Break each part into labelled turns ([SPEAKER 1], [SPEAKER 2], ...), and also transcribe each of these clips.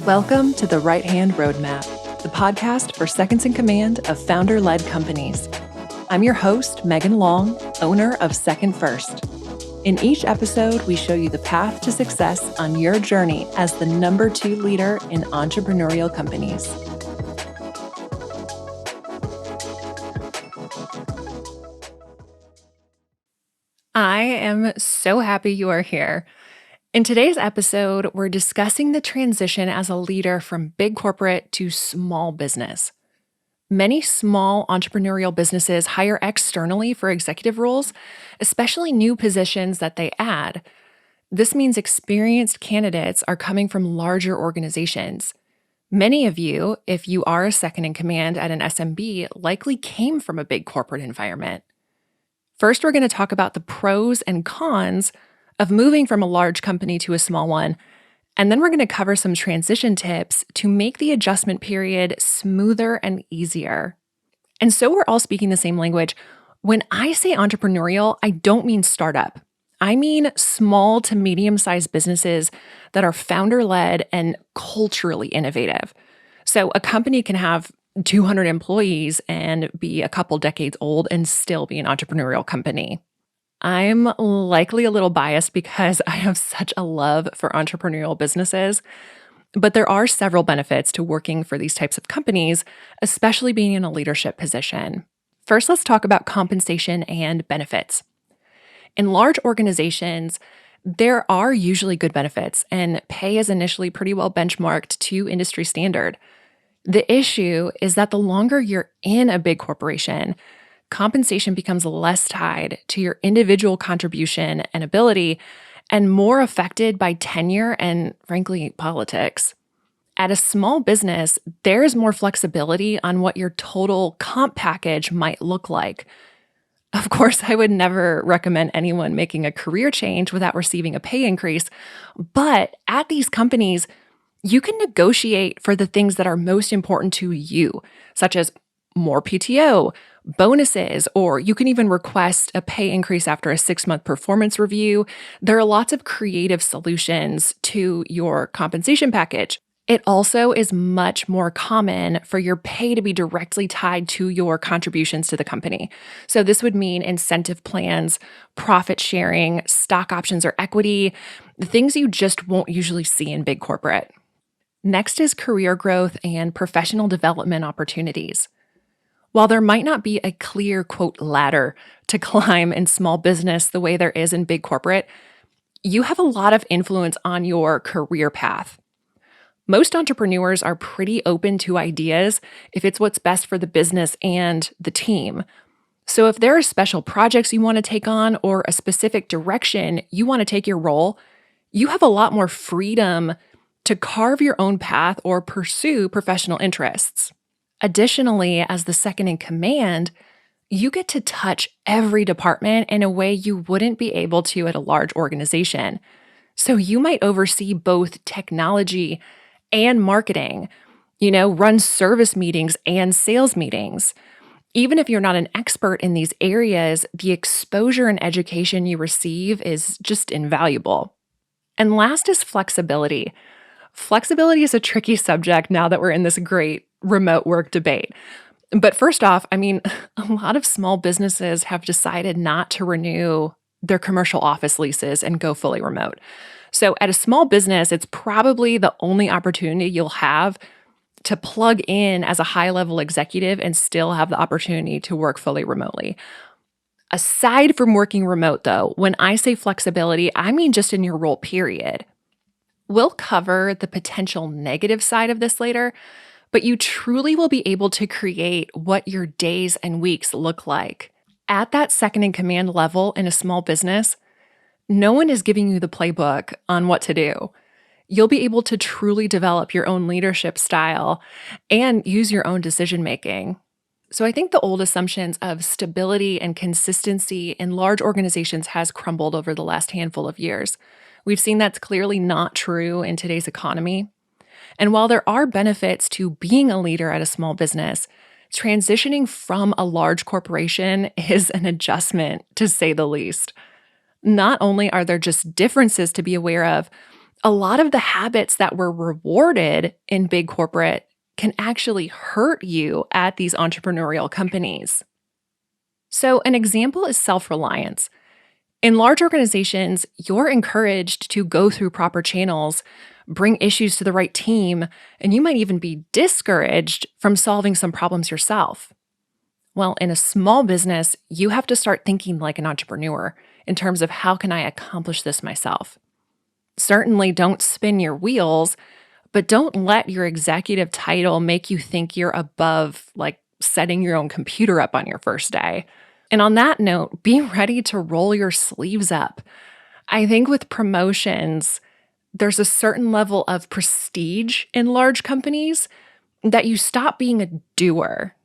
[SPEAKER 1] Welcome to the Right Hand Roadmap, the podcast for seconds in command of founder-led companies. I'm your host, Megan Long, owner of Second First. In each episode, we show you the path to success on your journey as the number 2 leader in entrepreneurial companies. I am so happy you are here. In today's episode, we're discussing the transition as a leader from big corporate to small business. Many small entrepreneurial businesses hire externally for executive roles, especially new positions that they add. This means experienced candidates are coming from larger organizations. Many of you, if you are a second in command at an SMB, likely came from a big corporate environment. First, we're going to talk about the pros and cons of moving from a large company to a small one, and then we're going to cover some transition tips to make the adjustment period smoother and easier. And so we're all speaking the same language. When I say entrepreneurial, I don't mean startup. I mean small to medium-sized businesses that are founder-led and culturally innovative. So a company can have 200 employees and be a couple decades old and still be an entrepreneurial company. I'm likely a little biased because I have such a love for entrepreneurial businesses, but there are several benefits to working for these types of companies, especially being in a leadership position. First, let's talk about compensation and benefits. In large organizations, there are usually good benefits, and pay is initially pretty well benchmarked to industry standard. The issue is that the longer you're in a big corporation, compensation becomes less tied to your individual contribution and ability and more affected by tenure and, frankly, politics. At a small business, there's more flexibility on what your total comp package might look like. Of course, I would never recommend anyone making a career change without receiving a pay increase, but at these companies, you can negotiate for the things that are most important to you, such as more PTO, bonuses, or you can even request a pay increase after a 6-month performance review. There are lots of creative solutions to your compensation package. It also is much more common for your pay to be directly tied to your contributions to the company. So this would mean incentive plans, profit sharing, stock options or equity, the things you just won't usually see in big corporate. Next is career growth and professional development opportunities. While there might not be a clear, quote, ladder to climb in small business the way there is in big corporate, you have a lot of influence on your career path. Most entrepreneurs are pretty open to ideas if it's what's best for the business and the team. So if there are special projects you want to take on or a specific direction you want to take your role, you have a lot more freedom to carve your own path or pursue professional interests. Additionally, as the second in command, you get to touch every department in a way you wouldn't be able to at a large organization. So you might oversee both technology and marketing, run service meetings and sales meetings. Even if you're not an expert in these areas, the exposure and education you receive is just invaluable. And last is flexibility. Flexibility is a tricky subject now that we're in this great remote work debate. But first off, a lot of small businesses have decided not to renew their commercial office leases and go fully remote. So at a small business, it's probably the only opportunity you'll have to plug in as a high-level executive and still have the opportunity to work fully remotely. Aside from working remote, though, when I say flexibility, I mean just in your role, period. We'll cover the potential negative side of this later, but you truly will be able to create what your days and weeks look like. At that second in command level in a small business, no one is giving you the playbook on what to do. You'll be able to truly develop your own leadership style and use your own decision making. So I think the old assumptions of stability and consistency in large organizations has crumbled over the last handful of years. We've seen that's clearly not true in today's economy. And while there are benefits to being a leader at a small business, transitioning from a large corporation is an adjustment, to say the least. Not only are there just differences to be aware of, A lot of the habits that were rewarded in big corporate can actually hurt you at these entrepreneurial companies. So, an example is self reliance. In large organizations, you're encouraged to go through proper channels, bring issues to the right team, and you might even be discouraged from solving some problems yourself. Well, in a small business, you have to start thinking like an entrepreneur in terms of how can I accomplish this myself? Certainly don't spin your wheels, but don't let your executive title make you think you're above like setting your own computer up on your first day. And on that note, be ready to roll your sleeves up. I think with promotions, there's a certain level of prestige in large companies that you stop being a doer.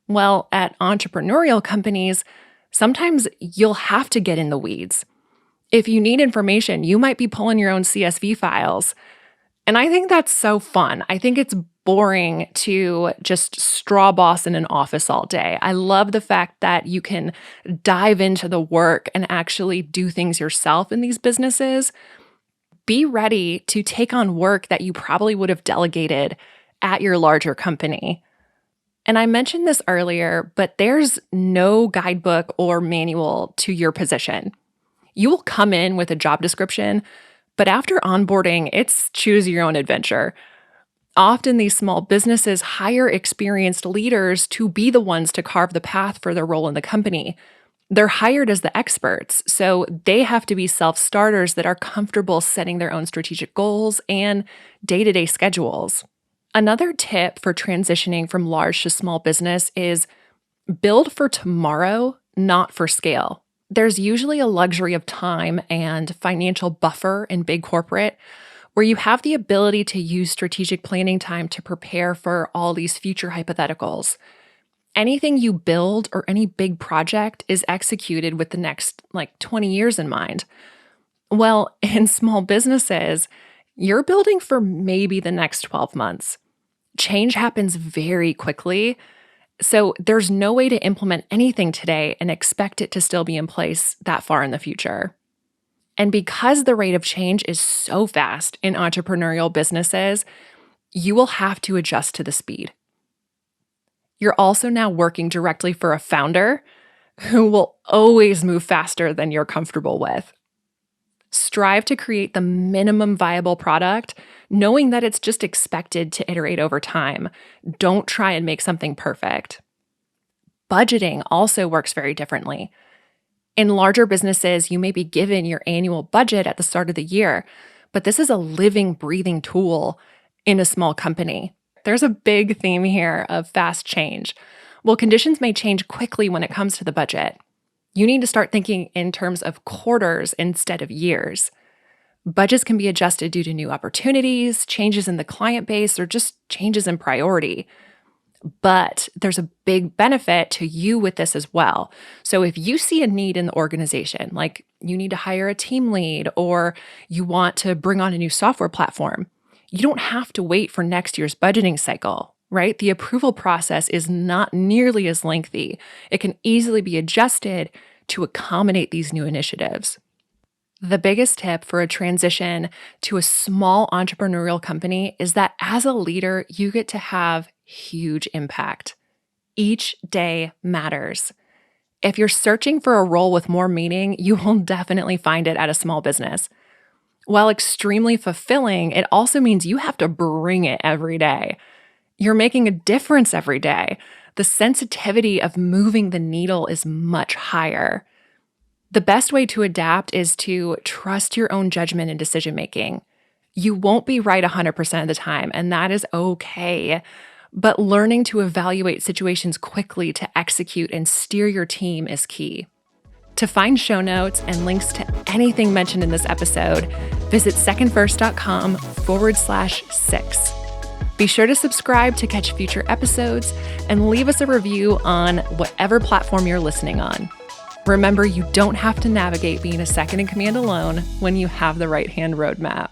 [SPEAKER 1] Well, at entrepreneurial companies, sometimes you'll have to get in the weeds. If you need information, you might be pulling your own CSV files. And I think that's so fun. I think it's boring to just straw boss in an office all day. I love the fact that you can dive into the work and actually do things yourself in these businesses. Be ready to take on work that you probably would have delegated at your larger company. And I mentioned this earlier, but there's no guidebook or manual to your position. You will come in with a job description, but after onboarding, it's choose your own adventure. Often these small businesses hire experienced leaders to be the ones to carve the path for their role in the company. They're hired as the experts, so they have to be self-starters that are comfortable setting their own strategic goals and day-to-day schedules. Another tip for transitioning from large to small business is build for tomorrow, not for scale. There's usually a luxury of time and financial buffer in big corporate where you have the ability to use strategic planning time to prepare for all these future hypotheticals. Anything you build or any big project is executed with the next 20 years in mind. Well, in small businesses, you're building for maybe the next 12 months. Change happens very quickly, so there's no way to implement anything today and expect it to still be in place that far in the future. And because the rate of change is so fast in entrepreneurial businesses, you will have to adjust to the speed. You're also now working directly for a founder who will always move faster than you're comfortable with. Strive to create the minimum viable product, knowing that it's just expected to iterate over time. Don't try and make something perfect. Budgeting also works very differently. In larger businesses, you may be given your annual budget at the start of the year, but this is a living, breathing tool in a small company. There's a big theme here of fast change. Well, conditions may change quickly when it comes to the budget. You need to start thinking in terms of quarters instead of years. Budgets can be adjusted due to new opportunities, changes in the client base, or just changes in priority. But there's a big benefit to you with this as well. So if you see a need in the organization, like you need to hire a team lead or you want to bring on a new software platform, you don't have to wait for next year's budgeting cycle, right? The approval process is not nearly as lengthy. It can easily be adjusted to accommodate these new initiatives. The biggest tip for a transition to a small entrepreneurial company is that as a leader, you get to have huge impact. Each day matters. If you're searching for a role with more meaning, you will definitely find it at a small business. While extremely fulfilling, it also means you have to bring it every day. You're making a difference every day. The sensitivity of moving the needle is much higher. The best way to adapt is to trust your own judgment and decision-making. You won't be right 100% of the time, and that is okay. But learning to evaluate situations quickly to execute and steer your team is key. To find show notes and links to anything mentioned in this episode, visit secondfirst.com/6. Be sure to subscribe to catch future episodes and leave us a review on whatever platform you're listening on. Remember, you don't have to navigate being a second in command alone when you have the right hand roadmap.